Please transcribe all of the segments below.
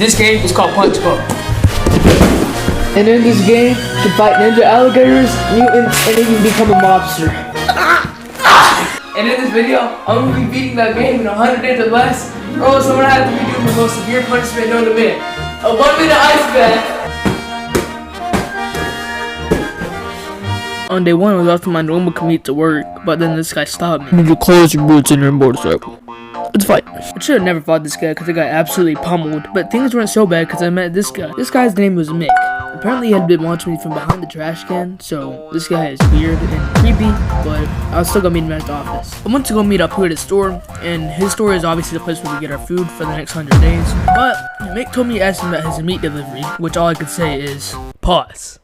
This game is called Punch Bowl. And in this game, you can fight ninja alligators, mutants, and even become a mobster. And in this video, I'm going to be beating that game in 100 days or less. Or someone has to be doing the most severe punishment known to man. A 1 minute ice bath. On day 1, I was off to my normal commute to work, but then this guy stopped me. You need to close your boots in your motorcycle. Let's fight. I should have never fought this guy because I got absolutely pummeled, but things weren't so bad because I met this guy. This guy's name was Mick. Apparently he had been watching me from behind the trash can, so this guy is weird and creepy, but I was still gonna meet him at the office. I went to go meet up here at his store, and his store is obviously the place where we get our food for the next 100 days, but Mick told me to ask him about his meat delivery, which all I could say is, pause.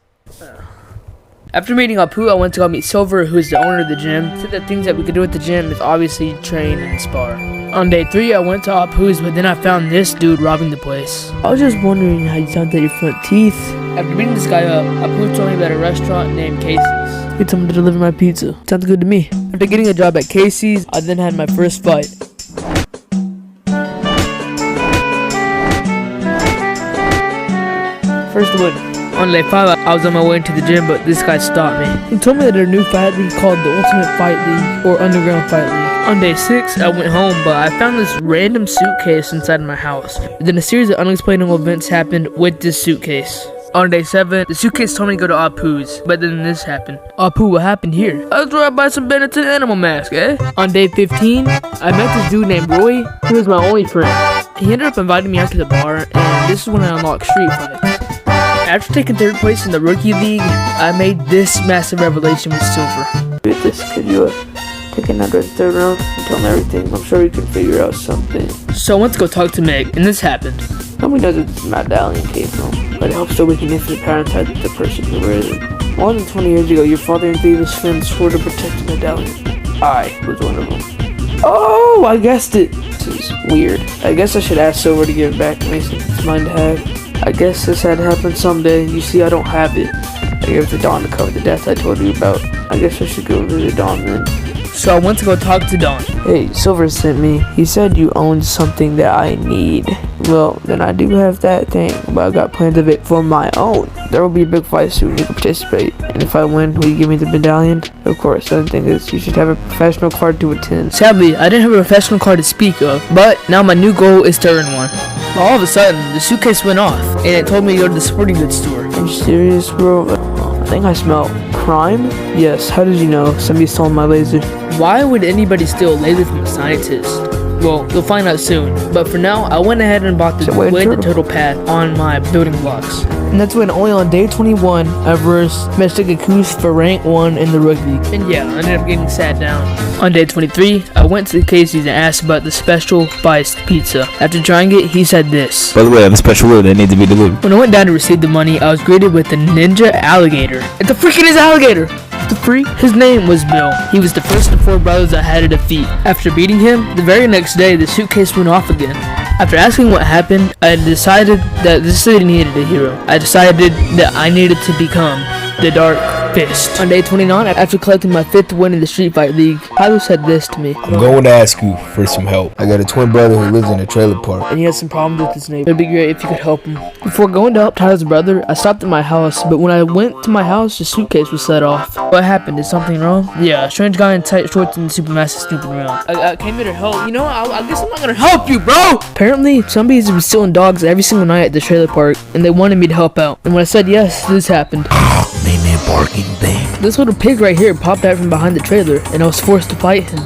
After meeting Apu, I went to go meet Silver, who is the owner of the gym. He said that things that we could do at the gym is obviously train and spar. On day 3, I went to Apu's, but then I found this dude robbing the place. I was just wondering how you sound at your front teeth. After beating this guy up, Apu told me about a restaurant named Casey's. Get someone to deliver my pizza. Sounds good to me. After getting a job at Casey's, I then had my first fight. First one. On day 5, I was on my way into the gym, but this guy stopped me. He told me that their new fight league called the Ultimate Fight League, or Underground Fight League. On day 6, I went home, but I found this random suitcase inside my house. Then a series of unexplainable events happened with this suitcase. On day 7, the suitcase told me to go to Apu's, but then this happened. Apu, what happened here? I was right by some Benetton animal mask, eh? On day 15, I met this dude named Roy. He was my only friend. He ended up inviting me out to the bar, and this is when I unlocked Street Fighter. After taking 3rd place in the Rookie League, I made this massive revelation with Silver. With this, could you take another 3rd round and tell me everything? I'm sure we can figure out something. So I went to go talk to Meg, and this happened. Nobody knows it's medallion came from, but it helps to awaken infinite power inside the person who wears it. More than 20 years ago, your father and David's friends swore to protect the medallion. I was one of them. Oh, I guessed it! This is weird. I guess I should ask Silver to give it back to me since it's mine to have. I guess this had to happen someday. You see, I don't have it. I gave it to Don to cover the death I told you about. I guess I should go visit Don then. So I went to go talk to Don. Hey, Silver sent me. He said you own something that I need. Well, then I do have that thing, but I got plans of it for my own. There will be a big fight soon. You can participate. And if I win, will you give me the medallion? Of course. The other thing is, you should have a professional card to attend. Sadly, I didn't have a professional card to speak of, but now my new goal is to earn one. All of a sudden, the suitcase went off, and it told me to go to the sporting goods store. Are you serious, bro? I think I smell crime? Yes, how did you know? Somebody stole my laser. Why would anybody steal a laser from a scientist? Well, you'll find out soon. But for now, I went ahead and bought the Win the Turtle pad on my building blocks. And that's when only on day 21, I versed Mr. Gakus for rank 1 in the rugby. And yeah, I ended up getting sat down. On day 23, I went to Casey's and asked about the special spiced pizza. After trying it, he said this. By the way, I have a special order that needs to be delivered. When I went down to receive the money, I was greeted with a ninja alligator. It's a freaking alligator! The freak? His name was Bill. He was the first of 4 brothers I had to defeat. After beating him, the very next day, the suitcase went off again. After asking what happened, I decided that this city needed a hero. I decided that I needed to become the Dark Fist. On day 29, after collecting my 5th win in the Street Fight League, Tyler said this to me. I'm going to ask you for some help. I got a twin brother who lives in a trailer park. And he has some problems with his neighbor. It'd be great if you could help him. Before going to help Tyler's brother, I stopped at my house, but when I went to my house, the suitcase was set off. What happened? Is something wrong? Yeah, a strange guy in tight shorts and Supermassive snooping around. I came here to help. You know, I guess I'm not gonna help you, bro! Apparently, somebody's been stealing dogs every single night at the trailer park, and they wanted me to help out. And when I said yes, this happened. Name that barking thing. This little pig right here popped out from behind the trailer, and I was forced to fight him.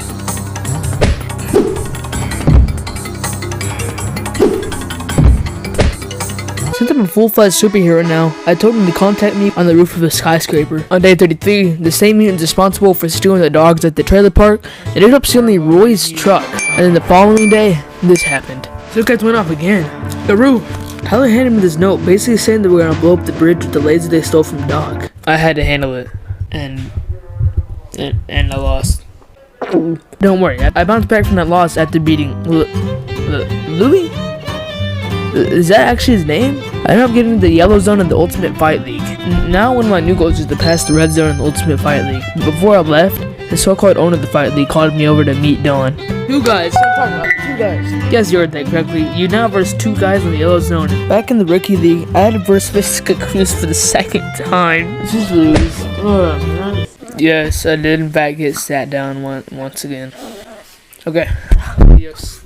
Since I'm a full-fledged superhero now, I told him to contact me on the roof of a skyscraper. On day 33, the same mutants responsible for stealing the dogs at the trailer park ended up stealing Roy's truck. And then the following day, this happened. Suitcase went off again. Garou! Tyler handed me this note basically saying that we're gonna blow up the bridge with the laser they stole from Doc. I had to handle it. And I lost. Don't worry, I bounced back from that loss after beating Louis? Is that actually his name? I ended up getting the yellow zone in the Ultimate Fight League. Now one of my new goals is to pass the red zone in the Ultimate Fight League. Before I left, the so-called owner of the Fight League called me over to meet Don. Two guys. I'm talking about 2 guys. Yes, you heard that correctly. You now verse 2 guys in the yellow zone. Back in the rookie league, I had to verse Visca Cruz for the 2nd time. Just lose. Oh, man. Yes, I did in fact get sat down once again. Okay. Adios.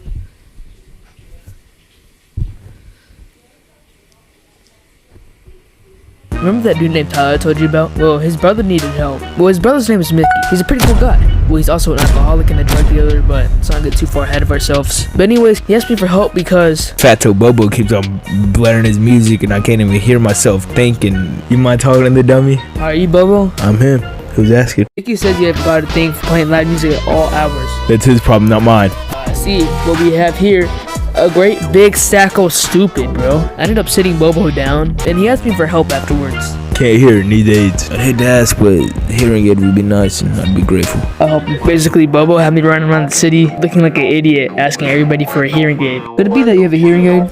Remember that dude named Tyler I told you about? Well, his brother needed help. Well, his brother's name is Mickey. He's a pretty cool guy. Well, he's also an alcoholic and a drug dealer, but let's not get too far ahead of ourselves. But anyways, he asked me for help because Fato Bobo keeps on blaring his music and I can't even hear myself thinking. You mind talking to the dummy? Are you Bobo? I'm him. Who's asking? Mickey says you have got a thing for playing loud music at all hours. That's his problem, not mine. See, what we have here, a great big stack of stupid, bro. I ended up sitting Bobo down, and he asked me for help afterwards. Can't hear, need aids. I'd hate to ask, but hearing it would be nice and I'd be grateful. I helped him. Basically, Bobo had me running around the city looking like an idiot, asking everybody for a hearing aid. Could it be that you have a hearing aid?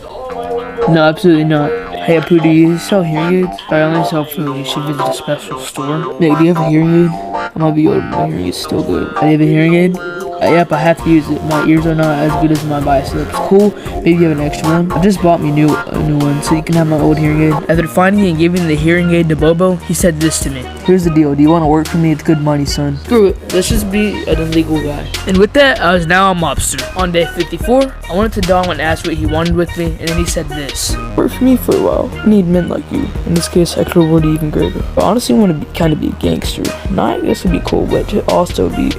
No, absolutely not. Hey, Apu, do you sell hearing aids? I only sell food. You should visit a special store. Nick, do you have a hearing aid? I might be old, but my hearing is still good. Do you have a hearing aid? Yep, I have to use it. My ears are not as good as my biceps. Cool. Maybe you have an extra one. I just bought me a new one, so you can have my old hearing aid. After finding and giving the hearing aid to Bobo, he said this to me. Here's the deal. Do you want to work for me? It's good money, son. Screw it. Let's just be an illegal guy. And with that, I was now a mobster. On day 54, I went to Dom and asked what he wanted with me, and then he said this. Work for me for a while. I need men like you. In this case, I could reward you even greater. I honestly want to kind of be a gangster. Not, I guess would be cool, but to also be,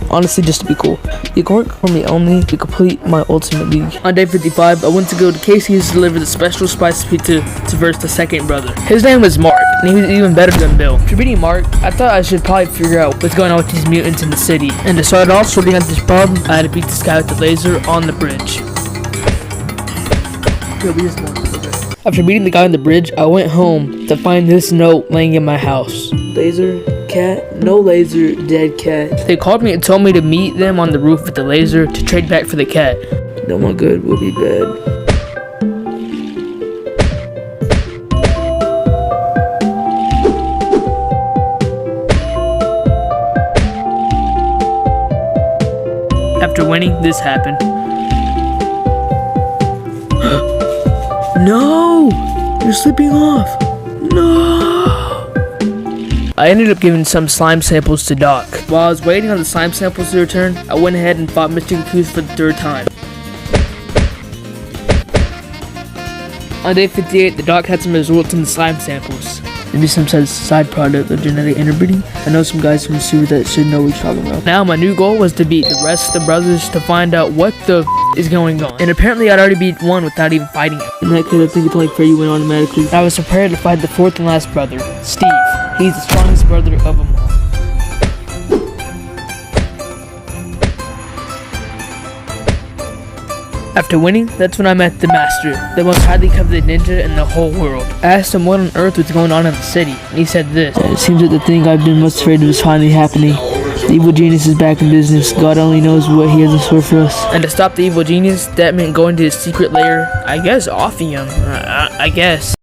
honestly, just to be cool. You can work for me only to complete my ultimate league. On day 55, I went to go to Casey's to deliver the special spicy pizza to verse the 2nd brother. His name was Mark, and he was even better than Bill. After beating Mark, I thought I should probably figure out what's going on with these mutants in the city. And to start off sorting out this problem, I had to beat this guy with the laser on the bridge. After beating the guy on the bridge, I went home to find this note laying in my house. Laser, cat, no laser, dead cat. They called me and told me to meet them on the roof with the laser to trade back for the cat. No more good will be bad. After winning, this happened. No! You're slipping off. No! I ended up giving some slime samples to Doc. While I was waiting on the slime samples to return, I went ahead and fought Mr. Goose for the 3rd time. On day 58, the Doc had some results in the slime samples. Maybe some side product of genetic interbreeding. I know some guys from the sewer that should know what you're talking about. Now my new goal was to beat the rest of the brothers to find out what the is going on. And apparently I'd already beat one without even fighting him. In that case, I think it's like fair you win automatically. I was prepared to fight the 4th and last brother, Steve. He's the strongest brother of them all. After winning, that's when I met the Master, the most highly coveted ninja in the whole world. I asked him what on earth was going on in the city, and he said this. It seems that the thing I've been most afraid of is finally happening. The evil genius is back in business. God only knows what he has in store for us. And to stop the evil genius, that meant going to his secret lair, I guess offing him. I guess.